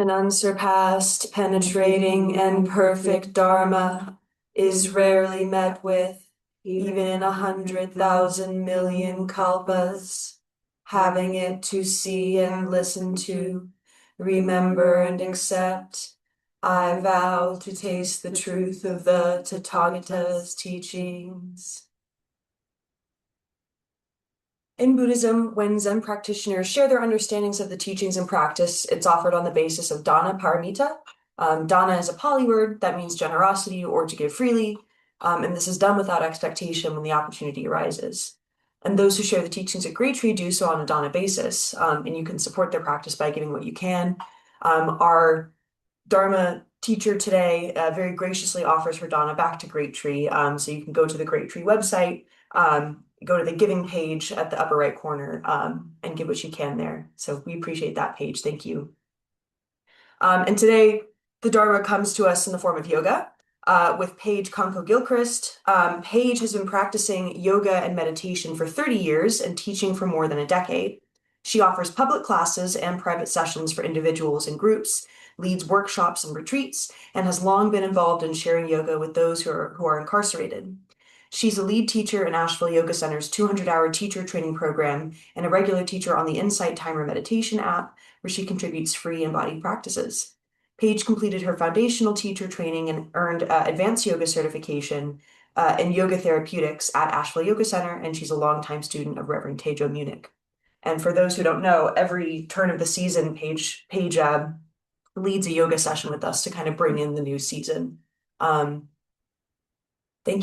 An unsurpassed, penetrating, and perfect Dharma is rarely met with, even in 100,000 million kalpas. Having it to see and listen to, remember and accept, I vow to taste the truth of the Tathagata's teachings. In Buddhism, when Zen practitioners share their understandings of the teachings and practice, it's offered on the basis of dana paramita. Dana is a Pali word that means generosity or to give freely, and this is done without expectation when the opportunity arises. And those who share the teachings at Great Tree do so on a dana basis, and you can support their practice by giving what you can. Our Dharma teacher today very graciously offers her dana back to Great Tree, so you can go to the Great Tree website, go to the giving page at the upper right corner, and give what you can there. So we appreciate that, Paige. Thank you. And today, the Dharma comes to us in the form of yoga with Paige Kanko Gilchrist. Paige has been practicing yoga and meditation for 30 years and teaching for more than a decade. She offers public classes and private sessions for individuals and groups, leads workshops and retreats, and has long been involved in sharing yoga with those who are incarcerated. She's a lead teacher in Asheville Yoga Center's 200-hour teacher training program and a regular teacher on the Insight Timer meditation app, where she contributes free embodied practices. Paige completed her foundational teacher training and earned advanced yoga certification in yoga therapeutics at Asheville Yoga Center, and she's a longtime student of Reverend Teijo Munnich. And for those who don't know, every turn of the season, Paige leads a yoga session with us to kind of bring in the new season. Thank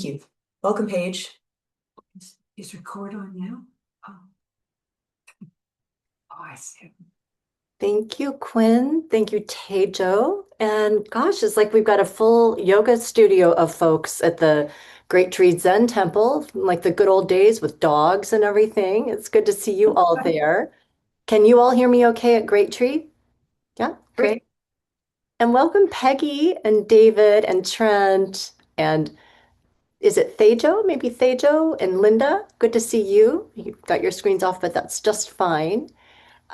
you. Welcome, Paige. Is record on now? Oh, I see. Thank you, Quinn. Thank you, Teijo. And gosh, it's like we've got a full yoga studio of folks at the Great Tree Zen Temple, like the good old days with dogs and everything. It's good to see you all there. Can you all hear me okay at Great Tree? Yeah, great. And welcome Peggy and David and Trent and is it Teijo? Maybe Teijo and Linda. Good to see you. You've got your screens off, but that's just fine.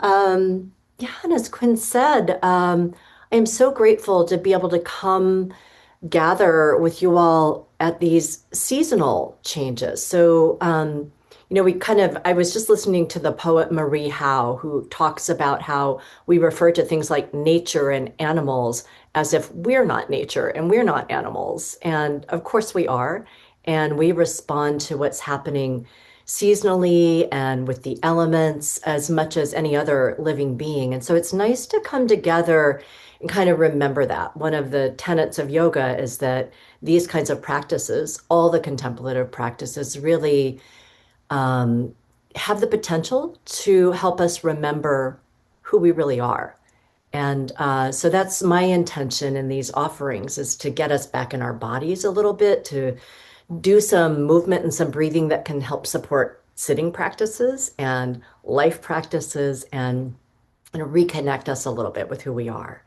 Yeah, and as Quinn said, I am so grateful to be able to come gather with you all at these seasonal changes. So, I was just listening to the poet Marie Howe, who talks about how we refer to things like nature and animals as if we're not nature and we're not animals. And of course we are. And we respond to what's happening seasonally and with the elements as much as any other living being. And so it's nice to come together and kind of remember that. One of the tenets of yoga is that these kinds of practices, all the contemplative practices, really have the potential to help us remember who we really are. And so that's my intention in these offerings, is to get us back in our bodies a little bit, to do some movement and some breathing that can help support sitting practices and life practices and reconnect us a little bit with who we are.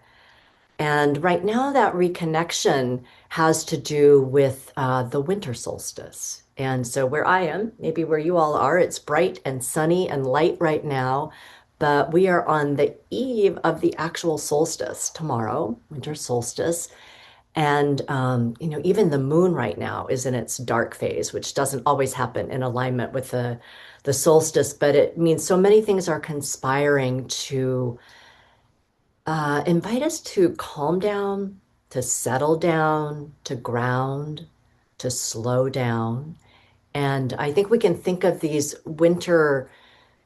And right now, that reconnection has to do with the winter solstice. And so, where I am, maybe where you all are, it's bright and sunny and light right now, but we are on the eve of the actual solstice tomorrow, winter solstice. And, even the moon right now is in its dark phase, which doesn't always happen in alignment with the solstice, but it means so many things are conspiring to invite us to calm down, to settle down, to ground, to slow down. And I think we can think of these winter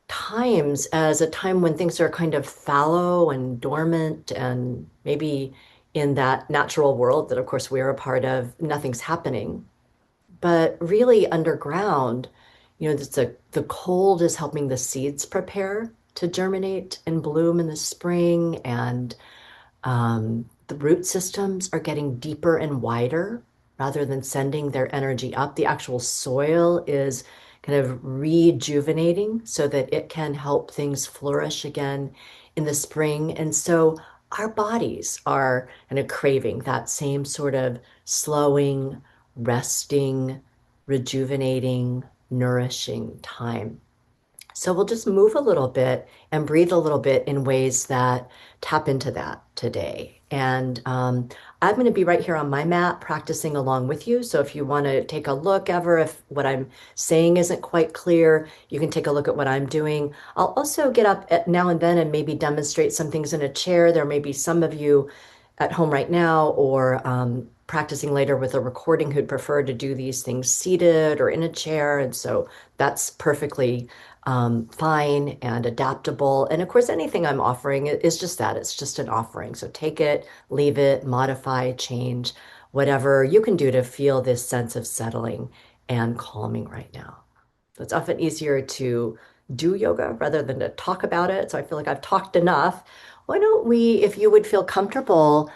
times as a time when things are kind of fallow and dormant, and maybe in that natural world that, of course, we're a part of, nothing's happening. But really underground, the cold is helping the seeds prepare to germinate and bloom in the spring, and the root systems are getting deeper and wider rather than sending their energy up. The actual soil is kind of rejuvenating so that it can help things flourish again in the spring. And so our bodies are kind of craving that same sort of slowing, resting, rejuvenating, nourishing time. So we'll just move a little bit and breathe a little bit in ways that tap into that today. And I'm going to be right here on my mat practicing along with you. So if you want to take a look ever, if what I'm saying isn't quite clear, you can take a look at what I'm doing. I'll also get up now and then and maybe demonstrate some things in a chair. There may be some of you at home right now or practicing later with a recording who'd prefer to do these things seated or in a chair. And so that's perfectly fine and adaptable. And of course, anything I'm offering is just that. It's just an offering. So take it, leave it, modify, change, whatever you can do to feel this sense of settling and calming right now. So it's often easier to do yoga rather than to talk about it. So I feel like I've talked enough. Why don't we, if you would feel comfortable,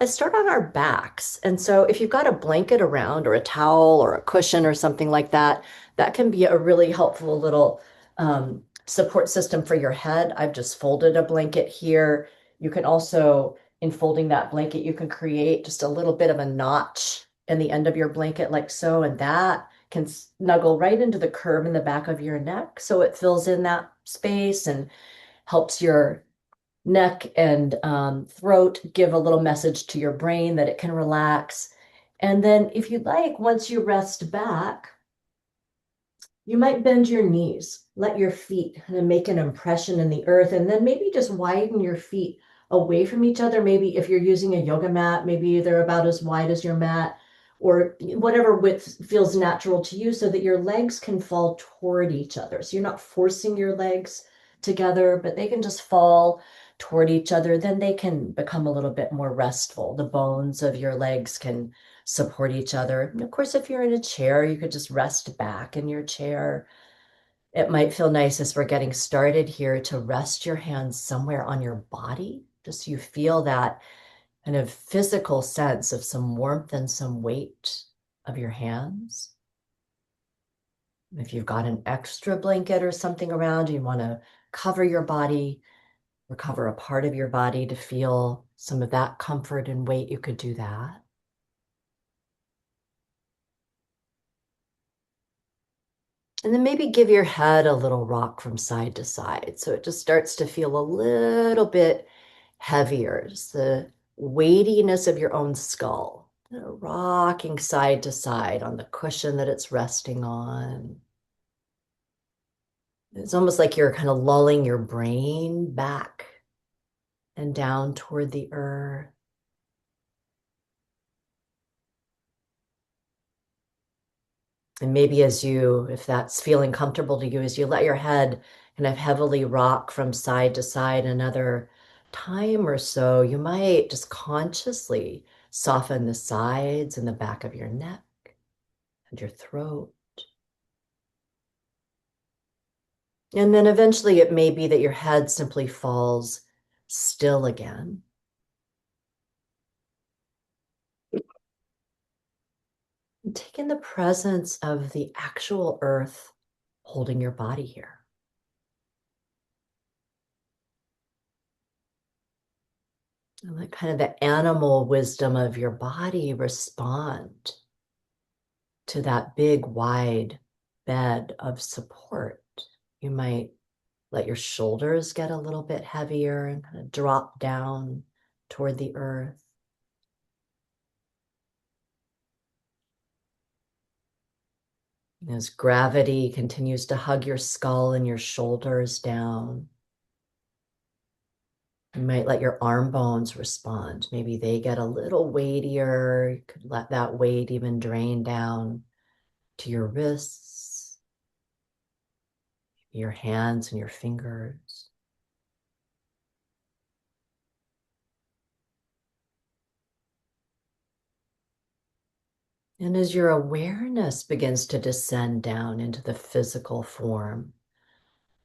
start on our backs. And so if you've got a blanket around or a towel or a cushion or something like that, that can be a really helpful little support system for your head. I've just folded a blanket here. You can also, in folding that blanket, you can create just a little bit of a notch in the end of your blanket like so, and that can snuggle right into the curve in the back of your neck. So it fills in that space and helps your neck and throat give a little message to your brain that it can relax. And then if you'd like, once you rest back, you might bend your knees, let your feet kind of make an impression in the earth, and then maybe just widen your feet away from each other. Maybe if you're using a yoga mat, maybe they're about as wide as your mat, or whatever width feels natural to you, so that your legs can fall toward each other. So you're not forcing your legs together, but they can just fall toward each other. Then they can become a little bit more restful. The bones of your legs can support each other. And of course, if you're in a chair, you could just rest back in your chair. It might feel nice as we're getting started here to rest your hands somewhere on your body, just so you feel that kind of physical sense of some warmth and some weight of your hands. If you've got an extra blanket or something around, you want to cover your body or cover a part of your body to feel some of that comfort and weight, you could do that. And then maybe give your head a little rock from side to side. So it just starts to feel a little bit heavier. It's the weightiness of your own skull, rocking side to side on the cushion that it's resting on. It's almost like you're kind of lulling your brain back and down toward the earth. And maybe as you, if that's feeling comfortable to you, as you let your head kind of heavily rock from side to side another time or so, you might just consciously soften the sides and the back of your neck and your throat. And then eventually it may be that your head simply falls still again. And take in the presence of the actual earth holding your body here. And let kind of the animal wisdom of your body respond to that big, wide bed of support. You might let your shoulders get a little bit heavier and kind of drop down toward the earth. As gravity continues to hug your skull and your shoulders down, you might let your arm bones respond. Maybe they get a little weightier. You could let that weight even drain down to your wrists, your hands and your fingers. And as your awareness begins to descend down into the physical form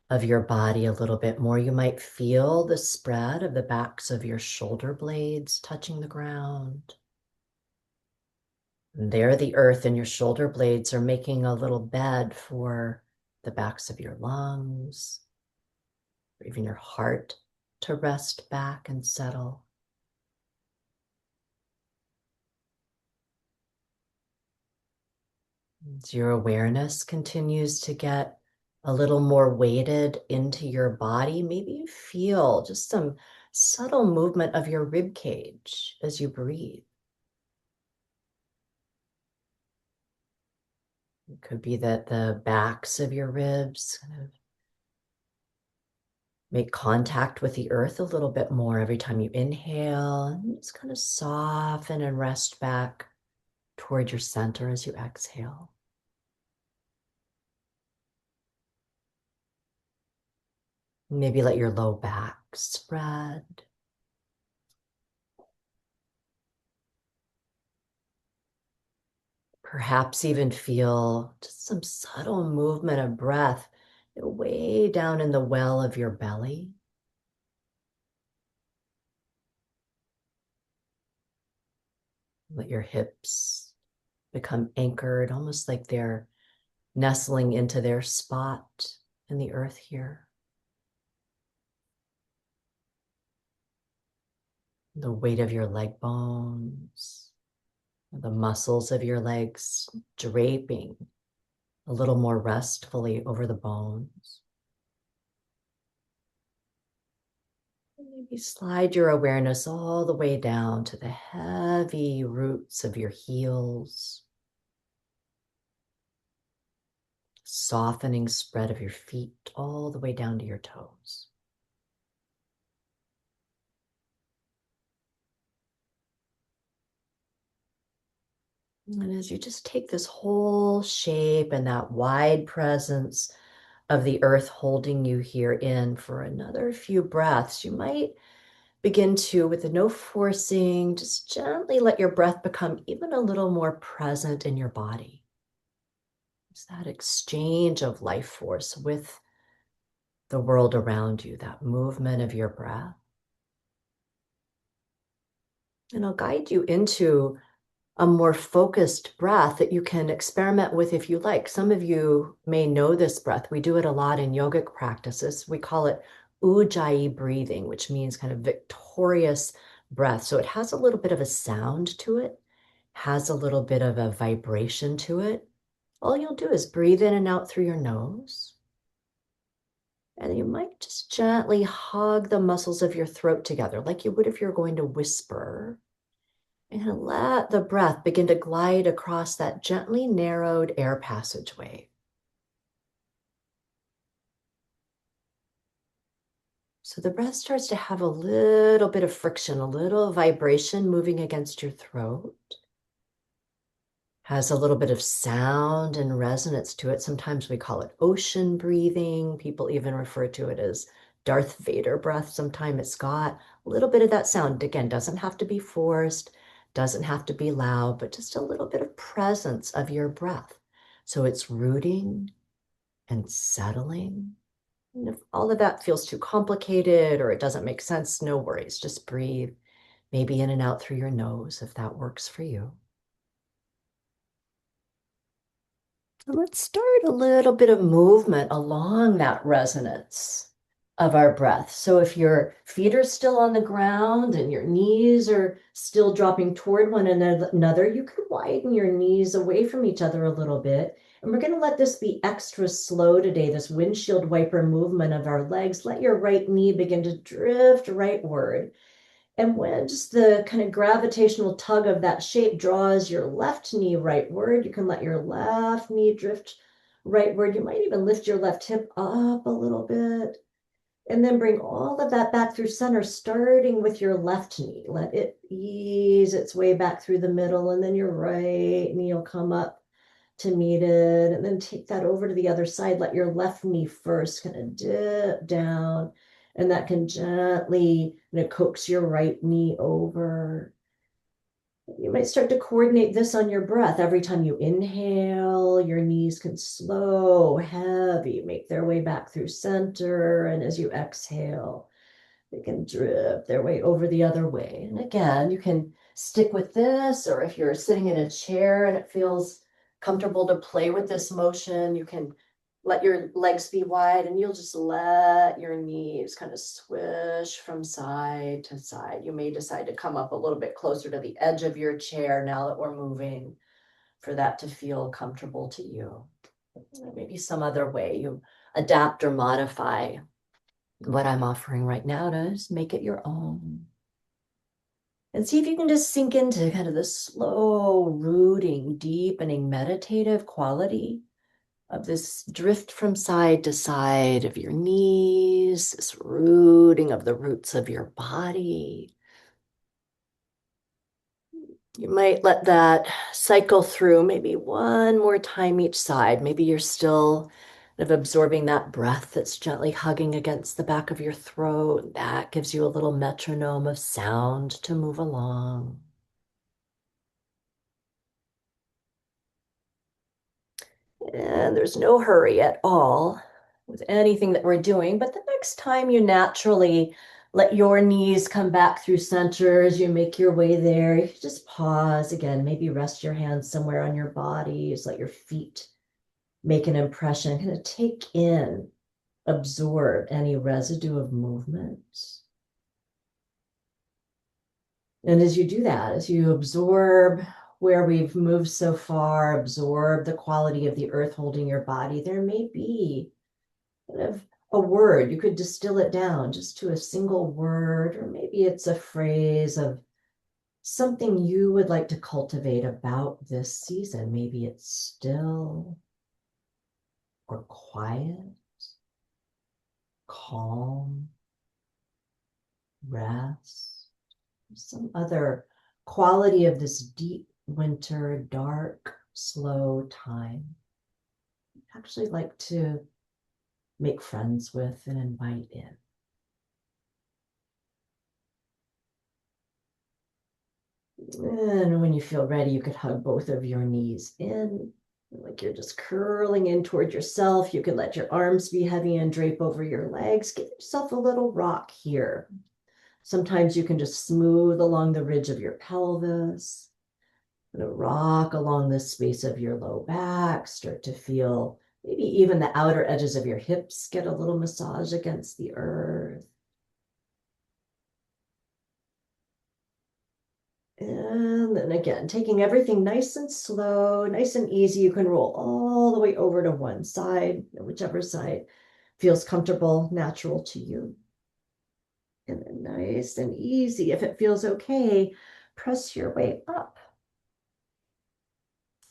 of your body a little bit more, you might feel the spread of the backs of your shoulder blades touching the ground. And there, the earth and your shoulder blades are making a little bed for the backs of your lungs, or even your heart to rest back and settle. As your awareness continues to get a little more weighted into your body. Maybe you feel just some subtle movement of your rib cage as you breathe. It could be that the backs of your ribs kind of make contact with the earth a little bit more every time you inhale, and just kind of soften and rest back toward your center as you exhale. Maybe let your low back spread. Perhaps even feel just some subtle movement of breath way down in the well of your belly. Let your hips become anchored, almost like they're nestling into their spot in the earth here. The weight of your leg bones, the muscles of your legs draping a little more restfully over the bones. Maybe slide your awareness all the way down to the heavy roots of your heels, softening spread of your feet all the way down to your toes. And as you just take this whole shape and that wide presence of the earth holding you here in for another few breaths, you might begin to, with no forcing, just gently let your breath become even a little more present in your body. It's that exchange of life force with the world around you, that movement of your breath. And I'll guide you into a more focused breath that you can experiment with if you like. Some of you may know this breath. We do it a lot in yogic practices. We call it ujjayi breathing, which means kind of victorious breath. So it has a little bit of a sound to it, has a little bit of a vibration to it. All you'll do is breathe in and out through your nose. And you might just gently hug the muscles of your throat together, like you would if you're going to whisper. And let the breath begin to glide across that gently narrowed air passageway. So the breath starts to have a little bit of friction, a little vibration moving against your throat. Has a little bit of sound and resonance to it. Sometimes we call it ocean breathing. People even refer to it as Darth Vader breath. Sometimes it's got a little bit of that sound. Again, doesn't have to be forced, doesn't have to be loud, but just a little bit of presence of your breath. So it's rooting and settling. And if all of that feels too complicated or it doesn't make sense, no worries. Just breathe, maybe in and out through your nose if that works for you. Let's start a little bit of movement along that resonance of our breath. So if your feet are still on the ground and your knees are still dropping toward one another, you can widen your knees away from each other a little bit. And we're going to let this be extra slow today, this windshield wiper movement of our legs. Let your right knee begin to drift rightward. And when just the kind of gravitational tug of that shape draws your left knee rightward, you can let your left knee drift rightward. You might even lift your left hip up a little bit. And then bring all of that back through center, starting with your left knee. Let it ease its way back through the middle, and then your right knee will come up to meet it. And then take that over to the other side. Let your left knee first kind of dip down, and that can gently coax your right knee over. You might start to coordinate this on your breath. Every time you inhale, your knees can slow, heavy, make their way back through center. And as you exhale, they can drip their way over the other way. And again, you can stick with this, or if you're sitting in a chair and it feels comfortable to play with this motion, you can let your legs be wide and you'll just let your knees kind of swish from side to side. You may decide to come up a little bit closer to the edge of your chair now that we're moving for that to feel comfortable to you. Maybe some other way. You adapt or modify what I'm offering right now to just make it your own. And see if you can just sink into kind of the slow, rooting, deepening, meditative quality of this drift from side to side of your knees, this rooting of the roots of your body. You might let that cycle through maybe one more time each side. Maybe you're still kind of absorbing that breath that's gently hugging against the back of your throat. That gives you a little metronome of sound to move along. And there's no hurry at all with anything that we're doing, but the next time you naturally let your knees come back through center as you make your way there, you just pause again, maybe rest your hands somewhere on your body, just let your feet make an impression, kind of take in, absorb any residue of movement. And as you do that, as you absorb where we've moved so far, absorb the quality of the earth holding your body, there may be kind of a word. You could distill it down just to a single word, or maybe it's a phrase of something you would like to cultivate about this season. Maybe it's still or quiet, calm, rest, some other quality of this deep winter, dark, slow time. I'd actually like to make friends with and invite in. And when you feel ready, you could hug both of your knees in, like you're just curling in toward yourself. You could let your arms be heavy and drape over your legs. Give yourself a little rock here. Sometimes you can just smooth along the ridge of your pelvis, and rock along the space of your low back. Start to feel maybe even the outer edges of your hips get a little massage against the earth. And then again, taking everything nice and slow, nice and easy. You can roll all the way over to one side, whichever side feels comfortable, natural to you. And then nice and easy. If it feels okay, press your way up.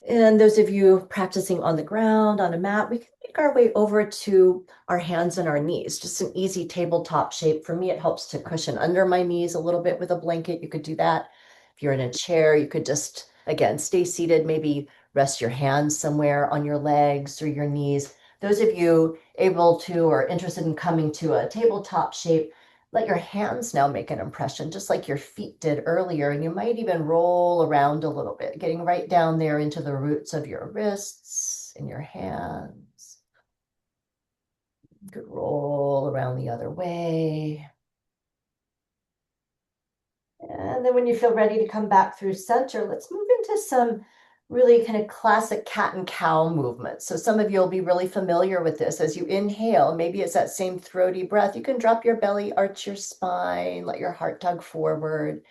And those of you practicing on the ground, on a mat, we can make our way over to our hands and our knees, just an easy tabletop shape. For me, it helps to cushion under my knees a little bit with a blanket. You could do that. If you're in a chair, you could just, again, stay seated, maybe rest your hands somewhere on your legs or your knees. Those of you able to or interested in coming to a tabletop shape, let your hands now make an impression, just like your feet did earlier. And you might even roll around a little bit, getting right down there into the roots of your wrists and your hands. You could roll around the other way. And then when you feel ready to come back through center, let's move into some really kind of classic cat and cow movements. So some of you will be really familiar with this. As you inhale, maybe it's that same throaty breath. You can drop your belly, arch your spine, let your heart tug forward.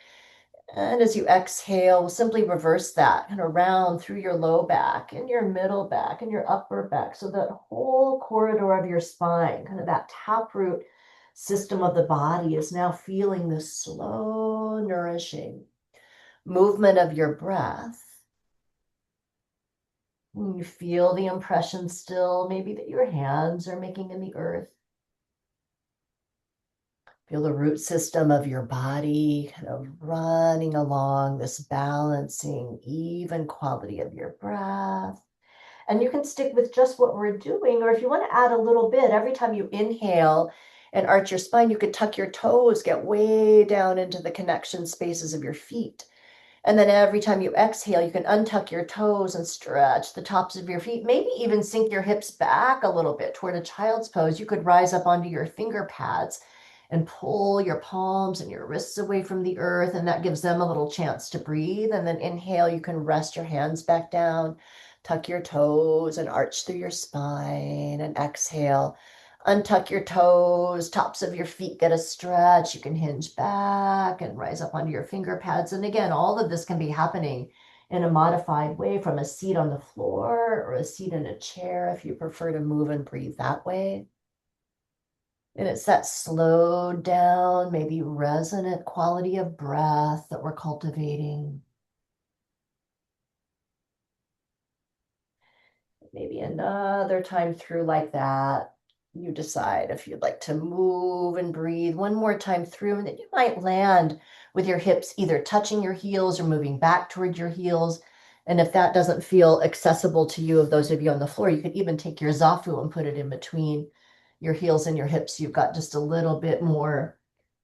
And as you exhale, simply reverse that kind of round through your low back and your middle back and your upper back. So that whole corridor of your spine, kind of that taproot system of the body is now feeling this slow, nourishing movement of your breath. When you feel the impression still, maybe that your hands are making in the earth. Feel the root system of your body kind of running along this balancing, even quality of your breath. And you can stick with just what we're doing, or if you want to add a little bit, every time you inhale and arch your spine, you could tuck your toes, get way down into the connection spaces of your feet. And then every time you exhale, you can untuck your toes and stretch the tops of your feet, maybe even sink your hips back a little bit toward a child's pose. You could rise up onto your finger pads and pull your palms and your wrists away from the earth, and that gives them a little chance to breathe. And then inhale, you can rest your hands back down, tuck your toes and arch through your spine, and exhale. Untuck your toes, tops of your feet get a stretch. You can hinge back and rise up onto your finger pads. And again, all of this can be happening in a modified way from a seat on the floor or a seat in a chair if you prefer to move and breathe that way. And it's that slowed down, maybe resonant quality of breath that we're cultivating. Maybe another time through like that, you decide if you'd like to move and breathe one more time through, and then you might land with your hips either touching your heels or moving back toward your heels. And if that doesn't feel accessible to you, of those of you on the floor, you could even take your zafu and put it in between your heels and your hips. You've got just a little bit more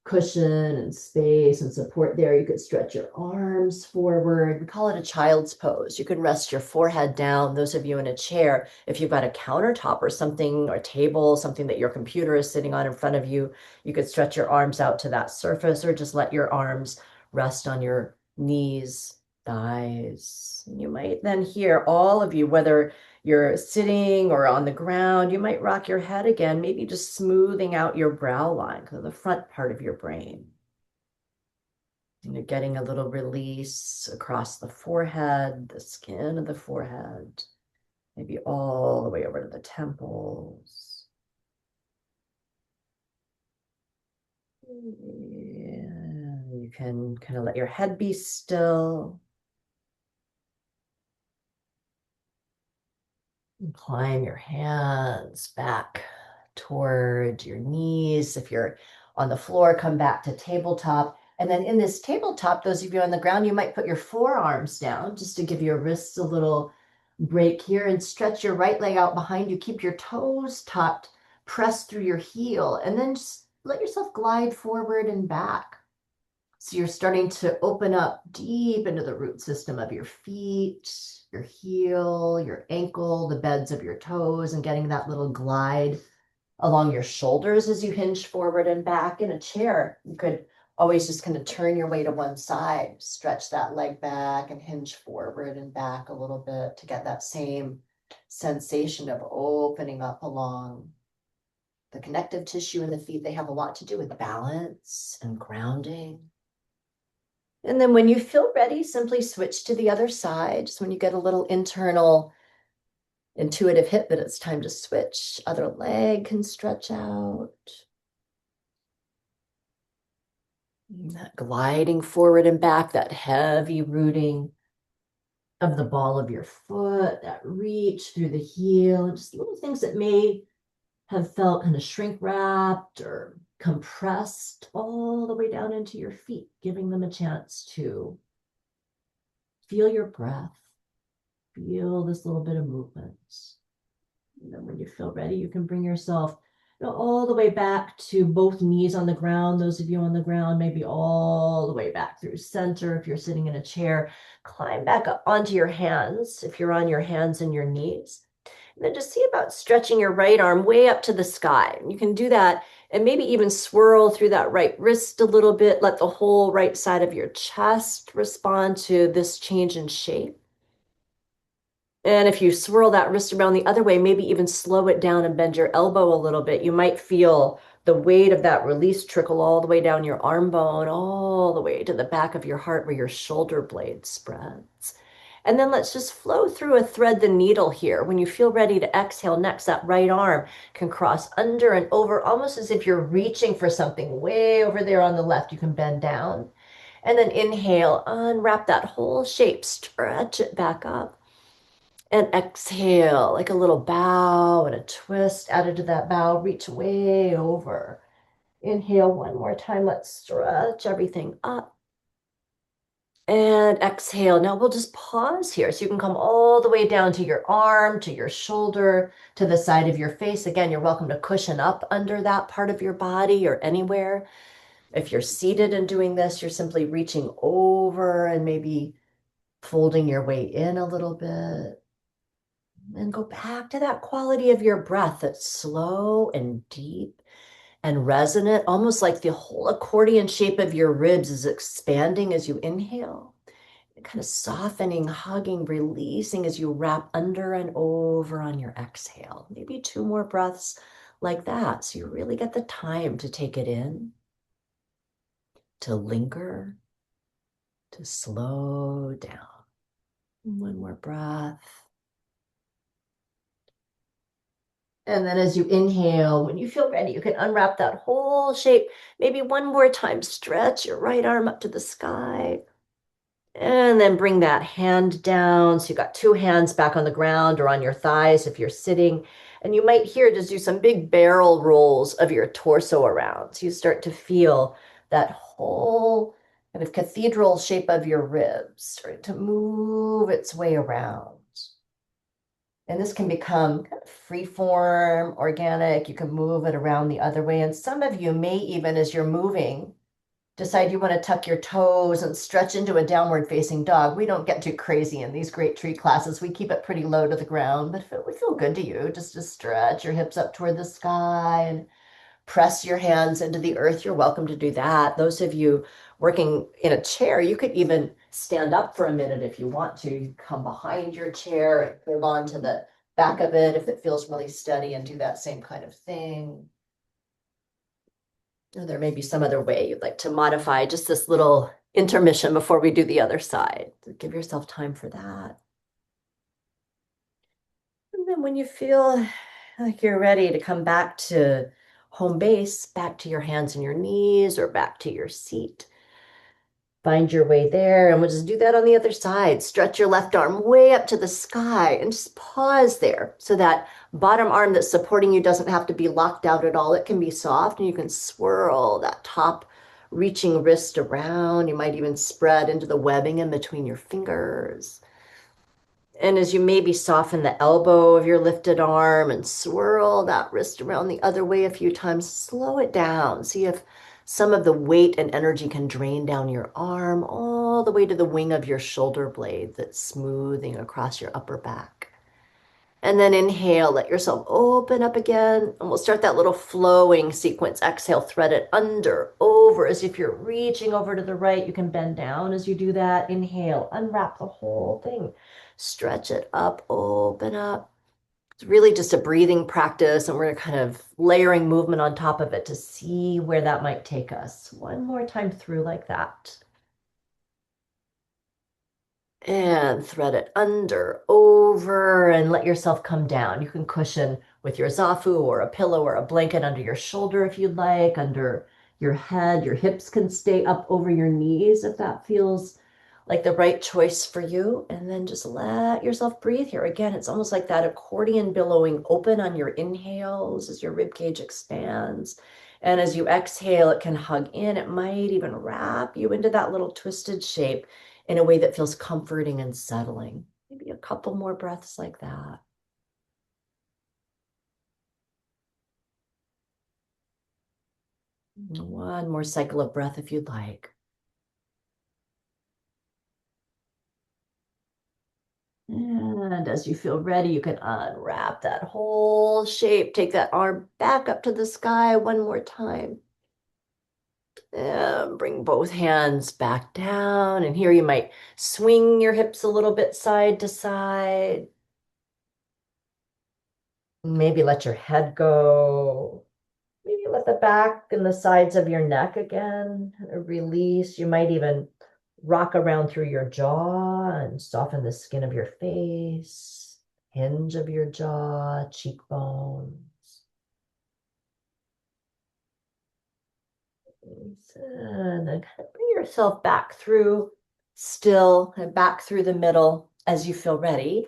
cushion and space and support there. You could stretch your arms forward. We call it a child's pose. You can rest your forehead down. Those of you in a chair, if you've got a countertop or something, or a table, something that your computer is sitting on in front of you, you could stretch your arms out to that surface, or just let your arms rest on your knees, thighs. And you might then hear, all of you, whether you're sitting or on the ground, you might rock your head again, maybe just smoothing out your brow line, the front part of your brain. And you're getting a little release across the forehead, the skin of the forehead, maybe all the way over to the temples. And you can kind of let your head be still. And climb your hands back toward your knees. If you're on the floor, come back to tabletop. And then in this tabletop, those of you on the ground, you might put your forearms down just to give your wrists a little break here, and stretch your right leg out behind you. Keep your toes tucked, press through your heel, and then just let yourself glide forward and back. So you're starting to open up deep into the root system of your feet, your heel, your ankle, the beds of your toes, and getting that little glide along your shoulders as you hinge forward and back. In a chair, you could always just kind of turn your weight to one side, stretch that leg back and hinge forward and back a little bit to get that same sensation of opening up along the connective tissue in the feet. They have a lot to do with balance and grounding. And then when you feel ready, simply switch to the other side. Just when you get a little internal intuitive hit that it's time to switch, other leg can stretch out. That gliding forward and back, that heavy rooting of the ball of your foot, that reach through the heel, just little things that may have felt kind of shrink wrapped or compressed all the way down into your feet, giving them a chance to feel your breath, feel this little bit of movement. And then when you feel ready, you can bring yourself all the way back to both knees on the ground. Those of you on the ground, maybe all the way back through center. If you're sitting in a chair, climb back up onto your hands if you're on your hands and your knees. And then just see about stretching your right arm way up to the sky. You can do that and maybe even swirl through that right wrist a little bit. Let the whole right side of your chest respond to this change in shape. And if you swirl that wrist around the other way, maybe even slow it down and bend your elbow a little bit. You might feel the weight of that release trickle all the way down your arm bone, all the way to the back of your heart where your shoulder blade spreads. And then let's just flow through a thread the needle here. When you feel ready to exhale next, that right arm can cross under and over, almost as if you're reaching for something way over there on the left. You can bend down. And then inhale, unwrap that whole shape, stretch it back up. And exhale, like a little bow and a twist added to that bow. Reach way over. Inhale one more time. Let's stretch everything up. And exhale. Now we'll just pause here. So you can come all the way down to your arm, to your shoulder, to the side of your face. Again, you're welcome to cushion up under that part of your body or anywhere. If you're seated and doing this, you're simply reaching over and maybe folding your way in a little bit. And go back to that quality of your breath that's slow and deep and resonant, almost like the whole accordion shape of your ribs is expanding as you inhale, kind of softening, hugging, releasing as you wrap under and over on your exhale. Maybe 2 more breaths like that. So you really get the time to take it in, to linger, to slow down. One more breath. And then as you inhale, when you feel ready, you can unwrap that whole shape. Maybe one more time, stretch your right arm up to the sky. And then bring that hand down. So you got two hands back on the ground or on your thighs if you're sitting. And you might here just do some big barrel rolls of your torso around. So you start to feel that whole kind of cathedral shape of your ribs start to move its way around. And this can become kind of free form, organic. You can move it around the other way. And some of you may even, as you're moving, decide you want to tuck your toes and stretch into a downward facing dog. We don't get too crazy in these great tree classes. We keep it pretty low to the ground, but if it would feel good to you, just to stretch your hips up toward the sky and press your hands into the earth, you're welcome to do that. Those of you working in a chair, you could even stand up for a minute if you want to. You come behind your chair and hold on to the back of it if it feels really steady and do that same kind of thing. Or there may be some other way you'd like to modify just this little intermission before we do the other side. So give yourself time for that. And then when you feel like you're ready to come back to home base, back to your hands and your knees or back to your seat, find your way there. And we'll just do that on the other side. Stretch your left arm way up to the sky and just pause there so that bottom arm that's supporting you doesn't have to be locked out at all. It can be soft and you can swirl that top reaching wrist around. You might even spread into the webbing in between your fingers. And as you maybe soften the elbow of your lifted arm and swirl that wrist around the other way a few times, slow it down. See if some of the weight and energy can drain down your arm all the way to the wing of your shoulder blade that's smoothing across your upper back. And then inhale, let yourself open up again. And we'll start that little flowing sequence. Exhale, thread it under, over, as if you're reaching over to the right. You can bend down as you do that. Inhale, unwrap the whole thing. Stretch it up, open up. It's really just a breathing practice, and we're kind of layering movement on top of it to see where that might take us. One more time through like that. And thread it under, over, and let yourself come down. You can cushion with your zafu or a pillow or a blanket under your shoulder if you'd like, under your head. Your hips can stay up over your knees if that feels like the right choice for you. And then just let yourself breathe here. Again, it's almost like that accordion billowing open on your inhales as your rib cage expands. And as you exhale, it can hug in. It might even wrap you into that little twisted shape in a way that feels comforting and settling. Maybe a couple more breaths like that. One more cycle of breath if you'd like. And as you feel ready, you can unwrap that whole shape. Take that arm back up to the sky one more time. And bring both hands back down. And here you might swing your hips a little bit side to side. Maybe let your head go. Maybe let the back and the sides of your neck again release. You might even rock around through your jaw and soften the skin of your face, hinge of your jaw, cheekbones. And then kind of bring yourself back through still and back through the middle as you feel ready.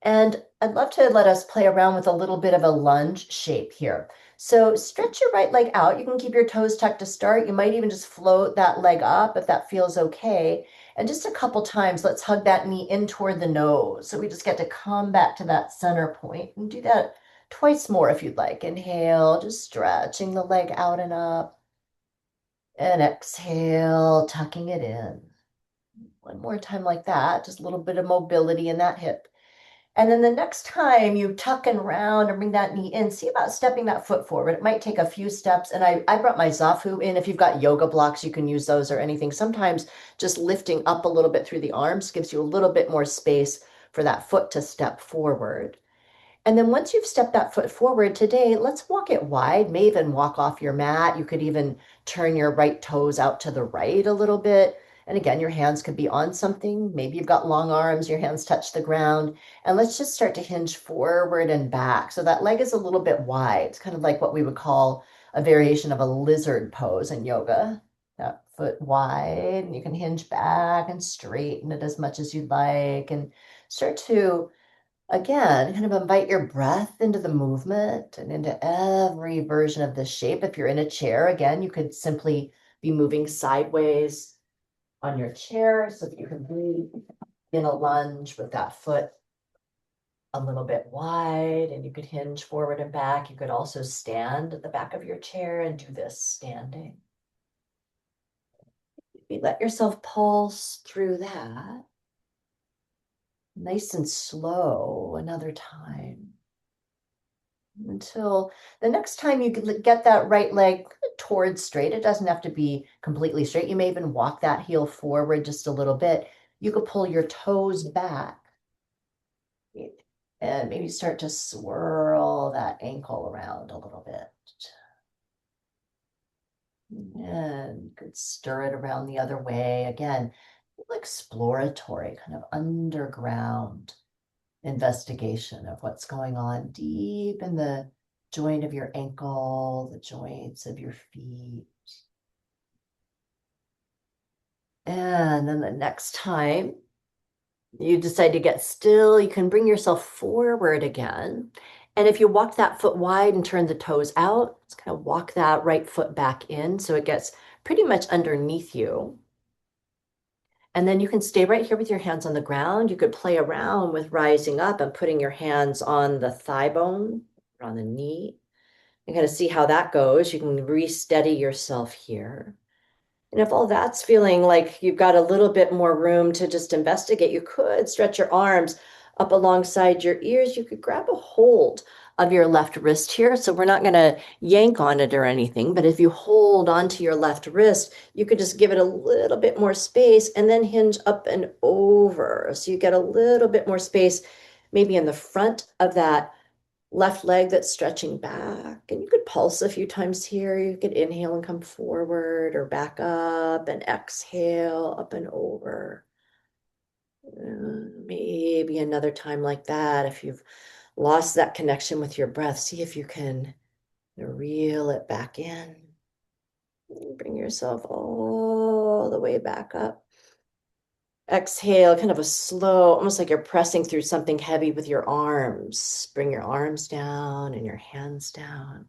And I'd love to let us play around with a little bit of a lunge shape here. So stretch your right leg out. You can keep your toes tucked to start. You might even just float that leg up if that feels okay. And just a couple times, let's hug that knee in toward the nose. So we just get to come back to that center point and do that twice more if you'd like. Inhale, just stretching the leg out and up. And exhale, tucking it in. One more time like that, just a little bit of mobility in that hip. And then the next time you tuck and round and bring that knee in, see about stepping that foot forward. It might take a few steps. And I brought my zafu in. If you've got yoga blocks, you can use those or anything. Sometimes just lifting up a little bit through the arms gives you a little bit more space for that foot to step forward. And then once you've stepped that foot forward today, let's walk it wide, may even walk off your mat. You could even turn your right toes out to the right a little bit. And again, your hands could be on something. Maybe you've got long arms, your hands touch the ground. And let's just start to hinge forward and back. So that leg is a little bit wide. It's kind of like what we would call a variation of a lizard pose in yoga. That foot wide, and you can hinge back and straighten it as much as you'd like, and start to, again, kind of invite your breath into the movement and into every version of this shape. If you're in a chair, again, you could simply be moving sideways on your chair so that you can be in a lunge with that foot a little bit wide, and you could hinge forward and back. You could also stand at the back of your chair and do this standing. You let yourself pulse through that. Nice and slow another time. Until the next time you get that right leg towards straight. It doesn't have to be completely straight. You may even walk that heel forward just a little bit. You could pull your toes back and maybe start to swirl that ankle around a little bit. And you could stir it around the other way. Again, exploratory, kind of underground investigation of what's going on deep in the joint of your ankle, the joints of your feet. And then the next time you decide to get still, you can bring yourself forward again. And if you walk that foot wide and turn the toes out, just kind of walk that right foot back in so it gets pretty much underneath you. And then you can stay right here with your hands on the ground. You could play around with rising up and putting your hands on the thigh bone or on the knee. You kind of see how that goes. You can re-steady yourself here. And if all that's feeling like you've got a little bit more room to just investigate, you could stretch your arms up alongside your ears. You could grab a hold of your left wrist here. So we're not going to yank on it or anything, but if you hold onto your left wrist, you could just give it a little bit more space and then hinge up and over. So you get a little bit more space, maybe in the front of that left leg that's stretching back. And you could pulse a few times here. You could inhale and come forward or back up and exhale up and over. Maybe another time like that. If you've lost that connection with your breath, see if you can reel it back in. Bring yourself all the way back up. Exhale, kind of a slow, almost like you're pressing through something heavy with your arms. Bring your arms down and your hands down.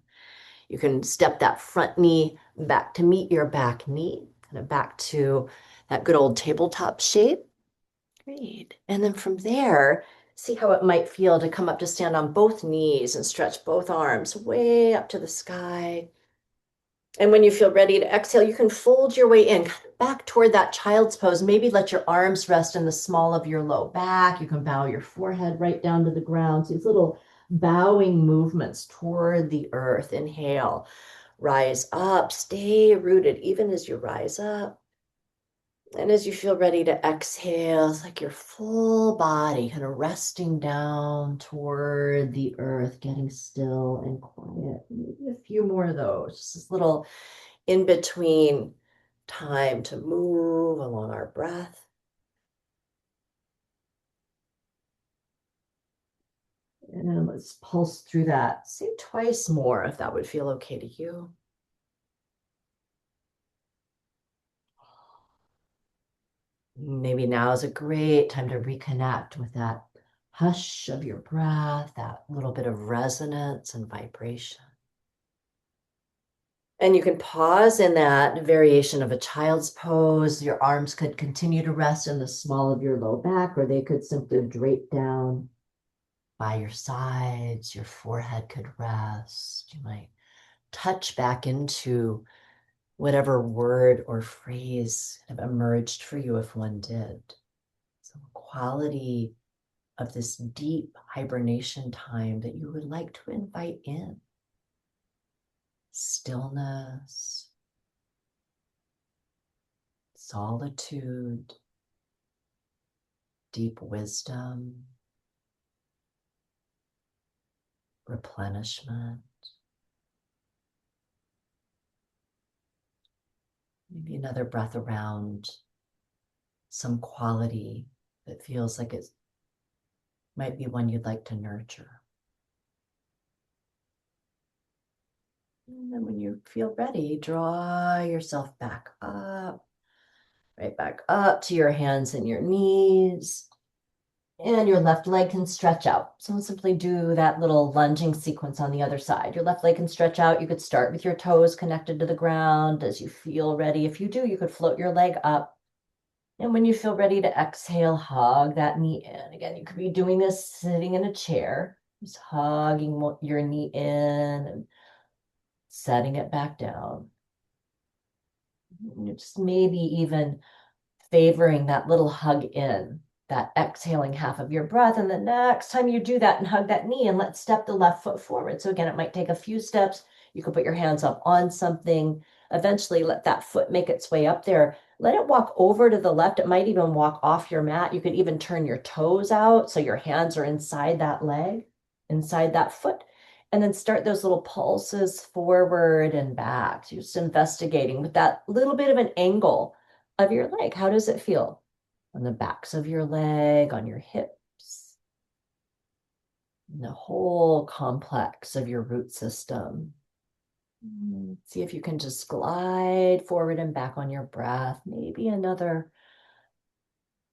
You can step that front knee back to meet your back knee, kind of back to that good old tabletop shape. Great. And then from there, see how it might feel to come up to stand on both knees and stretch both arms way up to the sky. And when you feel ready to exhale, you can fold your way in, kind of back toward that child's pose. Maybe let your arms rest in the small of your low back. You can bow your forehead right down to the ground. So these little bowing movements toward the earth. Inhale, rise up, stay rooted even as you rise up. And as you feel ready to exhale, it's like your full body kind of resting down toward the earth, getting still and quiet. Maybe a few more of those, just this little in between time to move along our breath. And let's pulse through that. Say twice more if that would feel okay to you. Maybe now is a great time to reconnect with that hush of your breath, that little bit of resonance and vibration. And you can pause in that variation of a child's pose. Your arms could continue to rest in the small of your low back, or they could simply drape down by your sides. Your forehead could rest. You might touch back into whatever word or phrase have emerged for you if one did. So quality of this deep hibernation time that you would like to invite in. Stillness, solitude, deep wisdom, replenishment. Maybe another breath around some quality that feels like it might be one you'd like to nurture. And then when you feel ready, draw yourself back up, right back up to your hands and your knees. And your left leg can stretch out. So simply do that little lunging sequence on the other side. Your left leg can stretch out. You could start with your toes connected to the ground as you feel ready. If you do, you could float your leg up. And when you feel ready to exhale, hug that knee in. Again, you could be doing this sitting in a chair, just hugging your knee in and setting it back down. And just maybe even favoring that little hug in, that exhaling half of your breath. And the next time you do that and hug that knee, and let's step the left foot forward. So again, it might take a few steps. You can put your hands up on something. Eventually let that foot make its way up there. Let it walk over to the left. It might even walk off your mat. You could even turn your toes out so your hands are inside that leg, inside that foot. And then start those little pulses forward and back. So just investigating with that little bit of an angle of your leg. How does it feel? On the backs of your leg, on your hips, and the whole complex of your root system. See if you can just glide forward and back on your breath, maybe another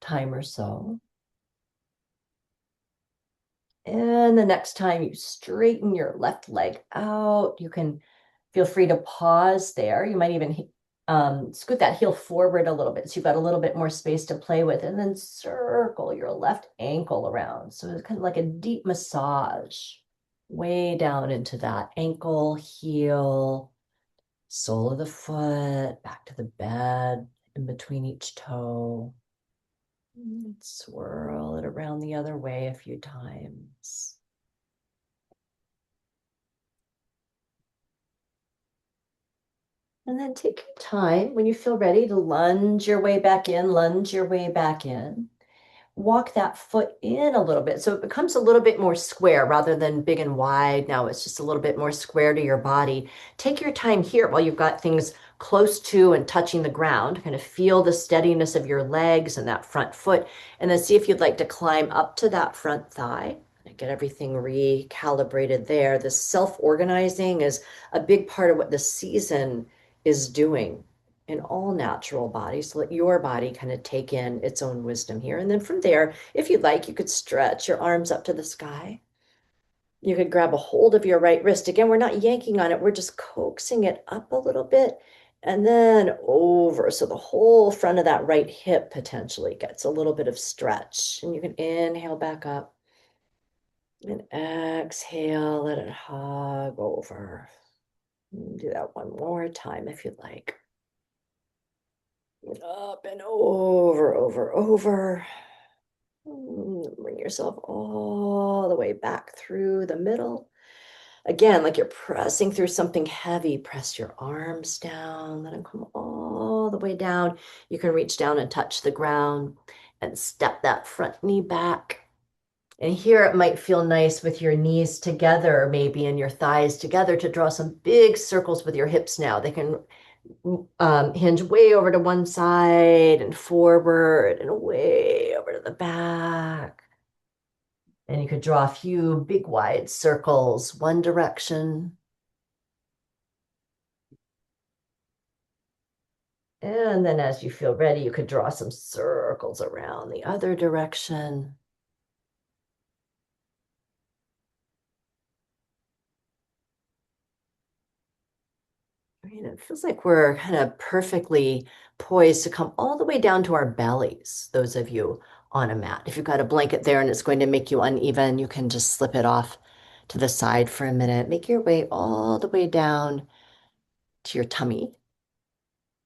time or so. And the next time you straighten your left leg out, you can feel free to pause there. You might even scoot that heel forward a little bit so you've got a little bit more space to play with, and then circle your left ankle around. So it's kind of like a deep massage way down into that ankle, heel, sole of the foot, back to the bed, in between each toe. And swirl it around the other way a few times. And then take your time when you feel ready to lunge your way back in, lunge your way back in. Walk that foot in a little bit so it becomes a little bit more square rather than big and wide. Now it's just a little bit more square to your body. Take your time here while you've got things close to and touching the ground. Kind of feel the steadiness of your legs and that front foot, and then see if you'd like to climb up to that front thigh. Get everything recalibrated there. This self-organizing is a big part of what the season is doing in all natural bodies. So let your body kind of take in its own wisdom here. And then from there, if you'd like, you could stretch your arms up to the sky. You could grab a hold of your right wrist. Again, we're not yanking on it. We're just coaxing it up a little bit and then over. So the whole front of that right hip potentially gets a little bit of stretch. And you can inhale back up and exhale, let it hug over. Do that one more time if you'd like. Up and over, over, over. Bring yourself all the way back through the middle. Again, like you're pressing through something heavy, press your arms down, let them come all the way down. You can reach down and touch the ground and step that front knee back. And here it might feel nice with your knees together, maybe, and your thighs together to draw some big circles with your hips now. They can hinge way over to one side and forward and way over to the back. And you could draw a few big wide circles, one direction. And then as you feel ready, you could draw some circles around the other direction. And it feels like we're kind of perfectly poised to come all the way down to our bellies, those of you on a mat. If you've got a blanket there and it's going to make you uneven, you can just slip it off to the side for a minute. Make your way all the way down to your tummy.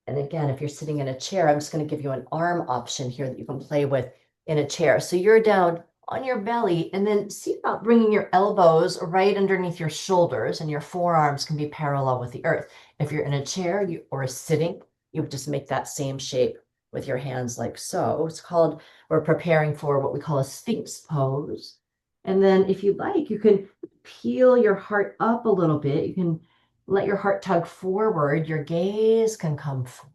And again, if you're sitting in a chair, I'm just going to give you an arm option here that you can play with in a chair. So you're down on your belly, and then see about bringing your elbows right underneath your shoulders, and your forearms can be parallel with the earth. If you're in a chair or sitting, you would just make that same shape with your hands like so. It's called, we're preparing for what we call a Sphinx pose. And then if you'd like, you can peel your heart up a little bit. You can let your heart tug forward. Your gaze can come forward.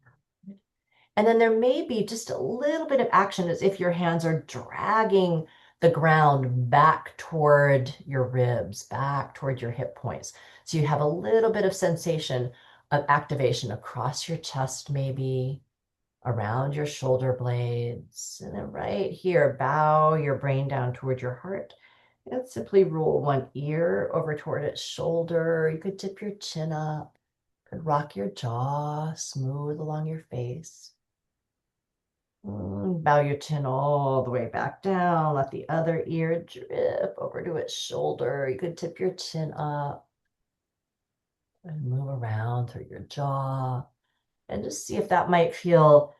And then there may be just a little bit of action as if your hands are dragging the ground back toward your ribs, back toward your hip points. So you have a little bit of sensation of activation across your chest, maybe around your shoulder blades. And then right here, bow your brain down toward your heart. And simply roll one ear over toward its shoulder. You could tip your chin up, could rock your jaw smooth along your face. Bow your chin all the way back down. Let the other ear drip over to its shoulder. You could tip your chin up and move around through your jaw. And just see if that might feel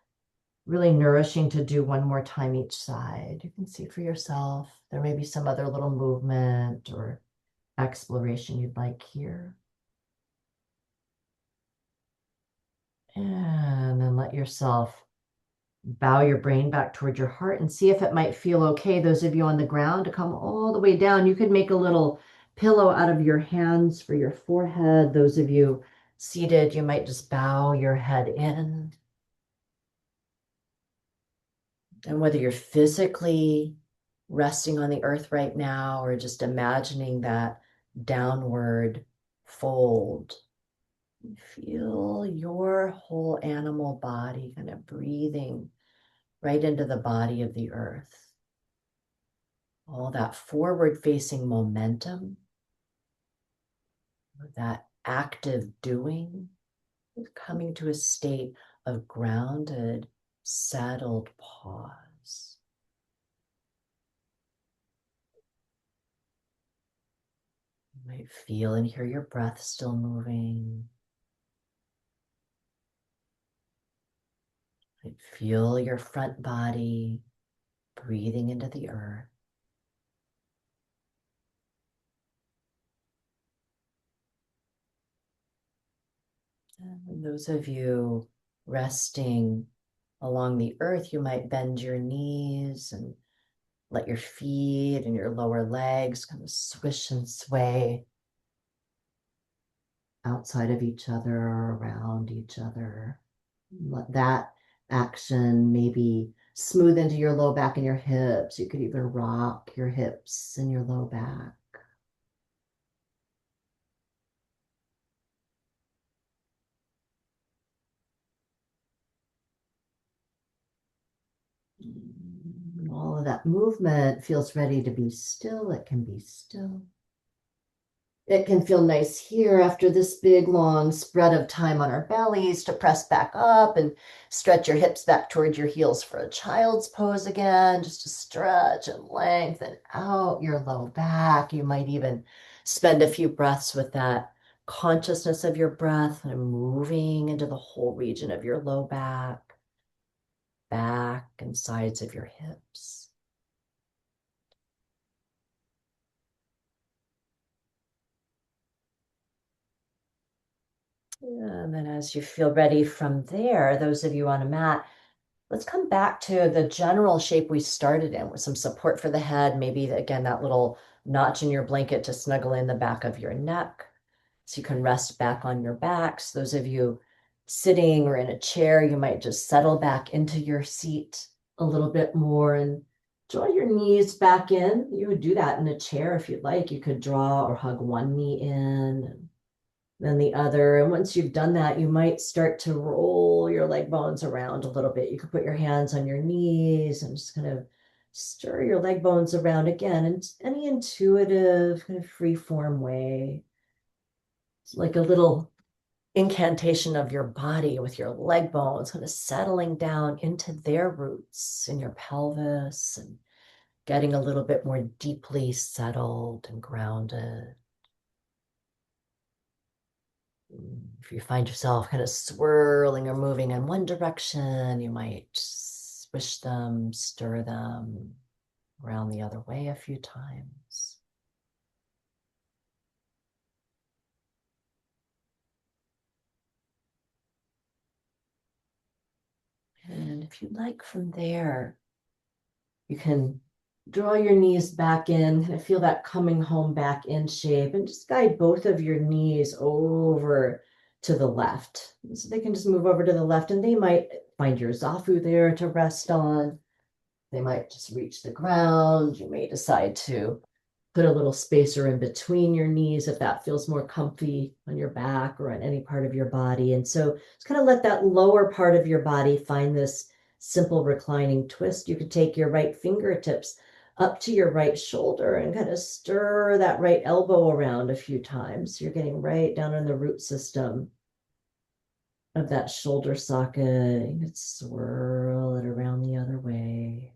really nourishing to do one more time each side. You can see for yourself. There may be some other little movement or exploration you'd like here. And then let yourself bow your brain back toward your heart and see if it might feel okay. Those of you on the ground to come all the way down. You could make a little pillow out of your hands for your forehead. Those of you seated, you might just bow your head in. And whether you're physically resting on the earth right now or just imagining that downward fold, feel your whole animal body kind of breathing right into the body of the earth. All that forward-facing momentum, that active doing, coming to a state of grounded, settled pause. You might feel and hear your breath still moving. You might feel your front body breathing into the earth. And those of you resting along the earth, you might bend your knees and let your feet and your lower legs kind of swish and sway outside of each other or around each other. Let that action maybe smooth into your low back and your hips. You could even rock your hips and your low back. When all of that movement feels ready to be still, it can be still. It can feel nice here after this big long spread of time on our bellies to press back up and stretch your hips back towards your heels for a child's pose again, just to stretch and lengthen out your low back. You might even spend a few breaths with that consciousness of your breath and moving into the whole region of your low back, back and sides of your hips. And then as you feel ready from there, those of you on a mat, let's come back to the general shape we started in with some support for the head. Maybe, again, that little notch in your blanket to snuggle in the back of your neck. So you can rest back on your backs. Those of you sitting or in a chair, you might just settle back into your seat a little bit more and draw your knees back in. You would do that in a chair if you'd like. You could draw or hug one knee in, then the other. And once you've done that, you might start to roll your leg bones around a little bit. You could put your hands on your knees and just kind of stir your leg bones around again in any intuitive, kind of free form way. It's like a little incantation of your body with your leg bones kind of settling down into their roots in your pelvis and getting a little bit more deeply settled and grounded. If you find yourself kind of swirling or moving in one direction, you might swish them, stir them around the other way a few times. And if you'd like from there, you can draw your knees back in, kind of feel that coming home back in shape, and just guide both of your knees over to the left. So they can just move over to the left, and they might find your zafu there to rest on. They might just reach the ground. You may decide to put a little spacer in between your knees if that feels more comfy on your back or on any part of your body. And so just kind of let that lower part of your body find this simple reclining twist. You could take your right fingertips up to your right shoulder and kind of stir that right elbow around a few times. You're getting right down in the root system of that shoulder socket. You could swirl it around the other way.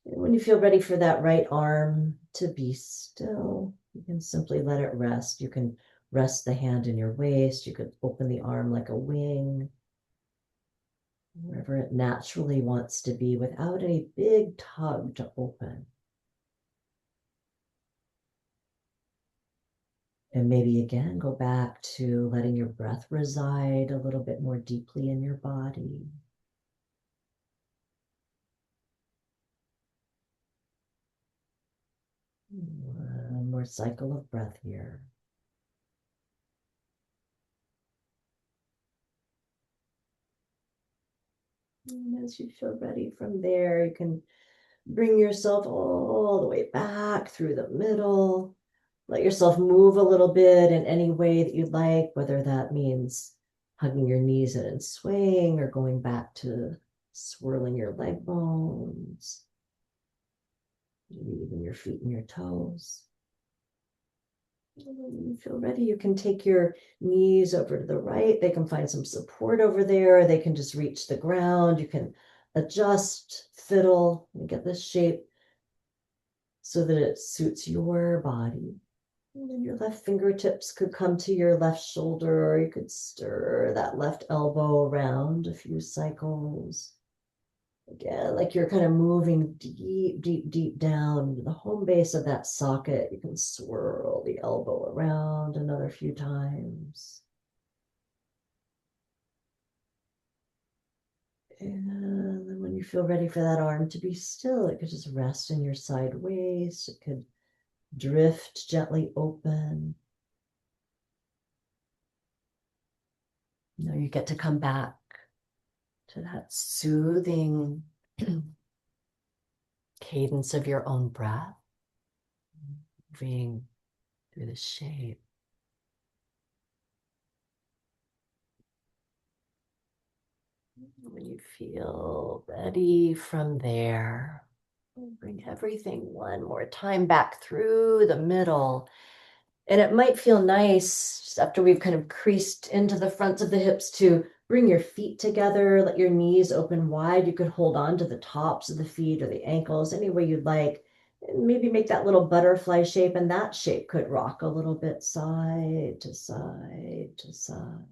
And when you feel ready for that right arm to be still, you can simply let it rest. You can rest the hand in your waist. You could open the arm like a wing, wherever it naturally wants to be without any big tug to open. And maybe again, go back to letting your breath reside a little bit more deeply in your body. One more cycle of breath here. And as you feel ready from there, you can bring yourself all the way back through the middle. Let yourself move a little bit in any way that you'd like, whether that means hugging your knees and swaying or going back to swirling your leg bones, maybe even your feet and your toes. When you feel ready, you can take your knees over to the right. They can find some support over there. They can just reach the ground. You can adjust, fiddle, and get this shape so that it suits your body. And then your left fingertips could come to your left shoulder, or you could stir that left elbow around a few cycles. Again, like you're kind of moving deep, deep, deep down to the home base of that socket. You can swirl the elbow around another few times. And then when you feel ready for that arm to be still, it could just rest in your side waist. It could drift gently open. You get to come back to that soothing cadence of your own breath, moving through the shape. When you feel ready from there, bring everything one more time back through the middle. And it might feel nice just after we've kind of creased into the fronts of the hips to bring your feet together, let your knees open wide. You could hold on to the tops of the feet or the ankles, any way you'd like. And maybe make that little butterfly shape, and that shape could rock a little bit side to side to side.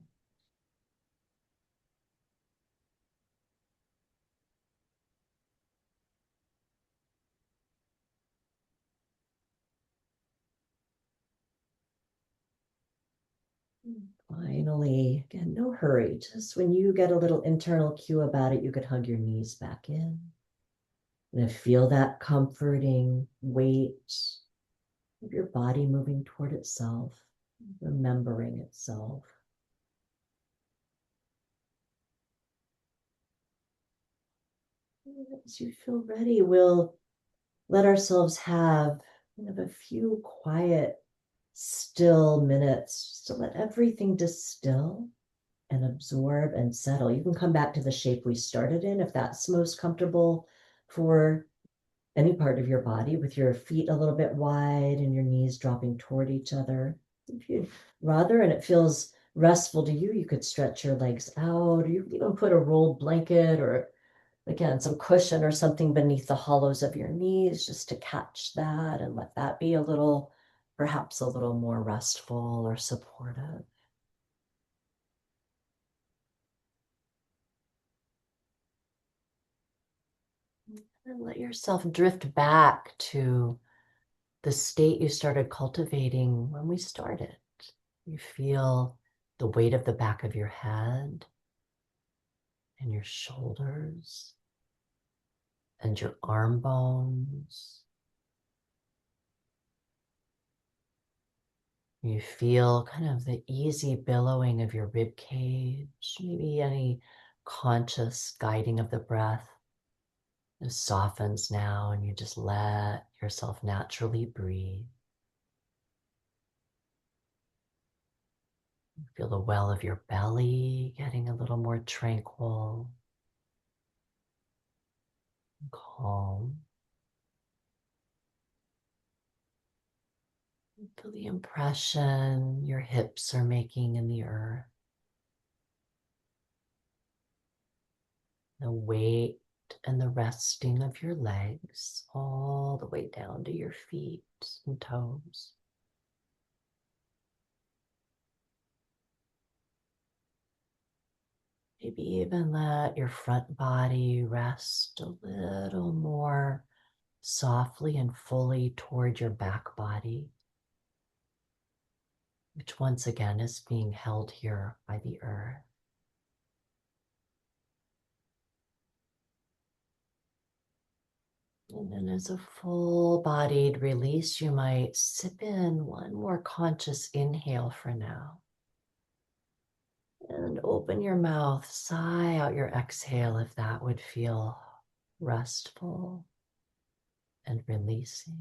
Finally, again, no hurry. Just when you get a little internal cue about it, you could hug your knees back in. And feel that comforting weight of your body moving toward itself, remembering itself. As you feel ready, we'll let ourselves have kind of a few quiet, still minutes just to let everything distill and absorb and settle. You can come back to the shape we started in if that's most comfortable for any part of your body, with your feet a little bit wide and your knees dropping toward each other. If you'd rather, and it feels restful to you, you could stretch your legs out, or you could even put a rolled blanket or, again, some cushion or something beneath the hollows of your knees just to catch that and let that be a little, perhaps a little more restful or supportive. And let yourself drift back to the state you started cultivating when we started. You feel the weight of the back of your head and your shoulders and your arm bones. You feel kind of the easy billowing of your rib cage, maybe any conscious guiding of the breath. It softens now, and you just let yourself naturally breathe. Feel the well of your belly getting a little more tranquil and calm. Feel the impression your hips are making in the earth. The weight and the resting of your legs all the way down to your feet and toes. Maybe even let your front body rest a little more softly and fully toward your back body, which once again is being held here by the earth. And then as a full-bodied release, you might sip in one more conscious inhale for now. And open your mouth, sigh out your exhale if that would feel restful and releasing.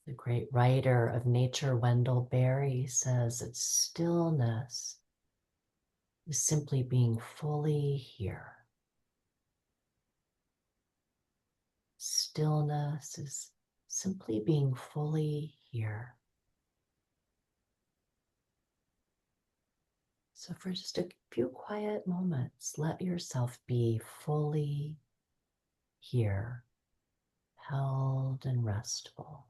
The great writer of nature, Wendell Berry, says that stillness is simply being fully here. Stillness is simply being fully here. So for just a few quiet moments, let yourself be fully here, held and restful.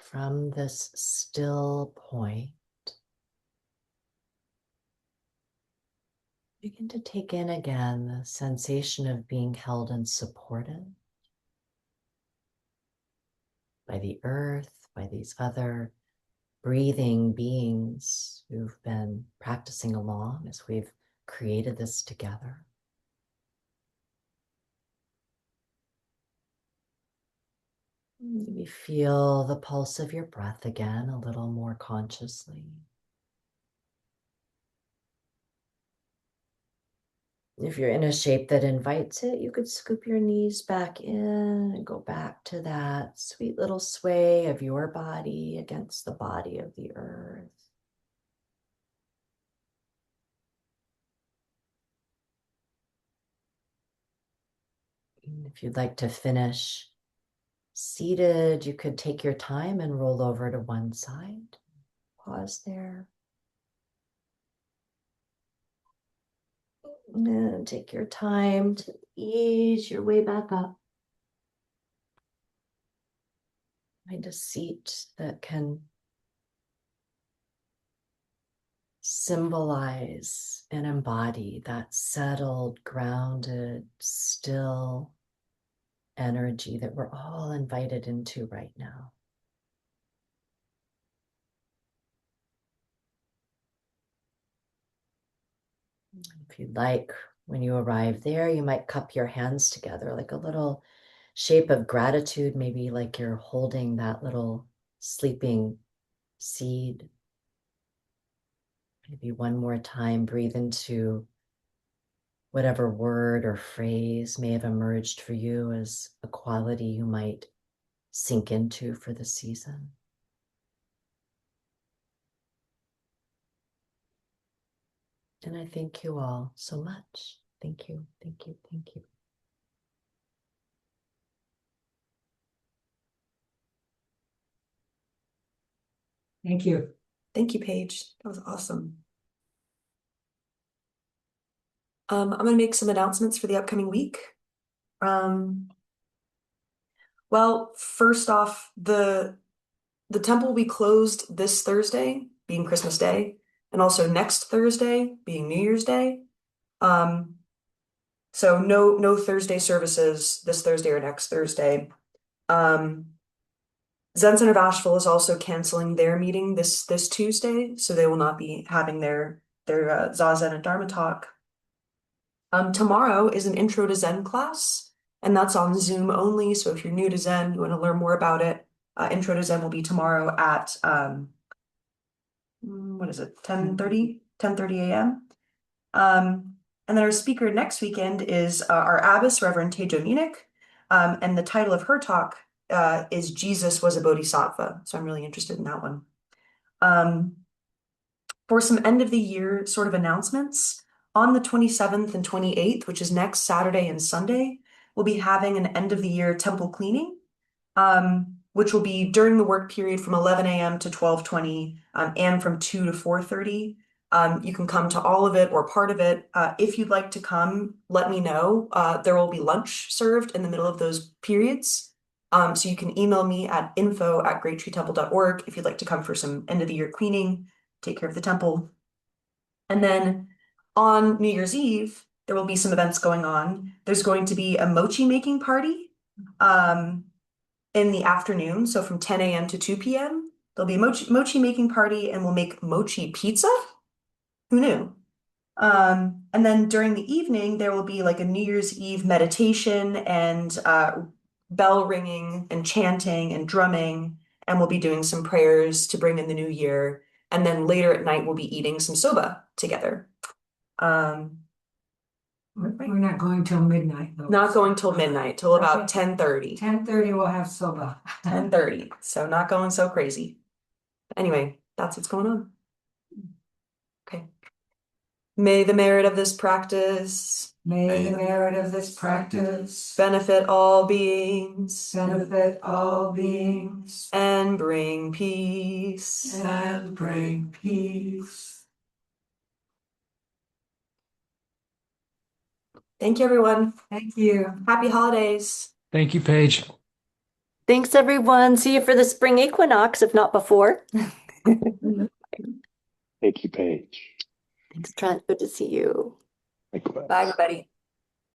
From this still point, begin to take in again the sensation of being held and supported by the earth, by these other breathing beings who've been practicing along as we've created this together. Maybe feel the pulse of your breath again a little more consciously. If you're in a shape that invites it, you could scoop your knees back in and go back to that sweet little sway of your body against the body of the earth. And if you'd like to finish seated, you could take your time and roll over to one side. Pause there. And take your time to ease your way back up. Find a seat that can symbolize and embody that settled, grounded, still energy that we're all invited into right now. If you'd like, when you arrive there, you might cup your hands together like a little shape of gratitude, maybe like you're holding that little sleeping seed. Maybe one more time, breathe into whatever word or phrase may have emerged for you as a quality you might sink into for the season. And I thank you all so much. Thank you, thank you, thank you. Thank you. Thank you, Paige. That was awesome. I'm going to make some announcements for the upcoming week. Well, first off, the temple will be closed this Thursday, being Christmas Day, and also next Thursday, being New Year's Day. So no Thursday services this Thursday or next Thursday. Zen Center of Asheville is also canceling their meeting this Tuesday, so they will not be having their Zazen and Dharma talk. Tomorrow is an Intro to Zen class, and that's on Zoom only. So if you're new to Zen, you want to learn more about it, Intro to Zen will be tomorrow at what is it, 10:30 a.m. And then our speaker next weekend is our abbess, Reverend Teijo Munnich, and the title of her talk is Jesus Was a Bodhisattva. So I'm really interested in that one. For some end of the year sort of announcements, on the 27th and 28th, which is next Saturday and Sunday, we'll be having an end of the year temple cleaning, which will be during the work period from 11 a.m. to 12:20 and from 2 to 4:30. You can come to all of it or part of it. If you'd like to come, let me know. There will be lunch served in the middle of those periods. So you can email me at info@greattreetemple.org if you'd like to come for some end of the year cleaning, take care of the temple. And then on New Year's Eve, there will be some events going on. There's going to be a mochi making party in the afternoon. So from 10 a.m. to 2 p.m. There'll be a mochi making party, and we'll make mochi pizza. Who knew? And then during the evening, there will be like a New Year's Eve meditation and bell ringing and chanting and drumming. And we'll be doing some prayers to bring in the new year. And then later at night, we'll be eating some soba together. We're not going till midnight though. Not going till midnight, till about Okay. 10:30. 10:30 we'll have soba. 10:30. So not going so crazy. Anyway, that's what's going on. Okay. May the merit of this practice May the merit of this practice benefit all beings benefit all beings and bring peace. and bring peace. Thank you, everyone. Thank you. Happy holidays. Thank you, Paige. Thanks, everyone. See you for the spring equinox, if not before. Thank you, Paige. Thanks, Trent. Good to see you. Likewise. Bye, everybody.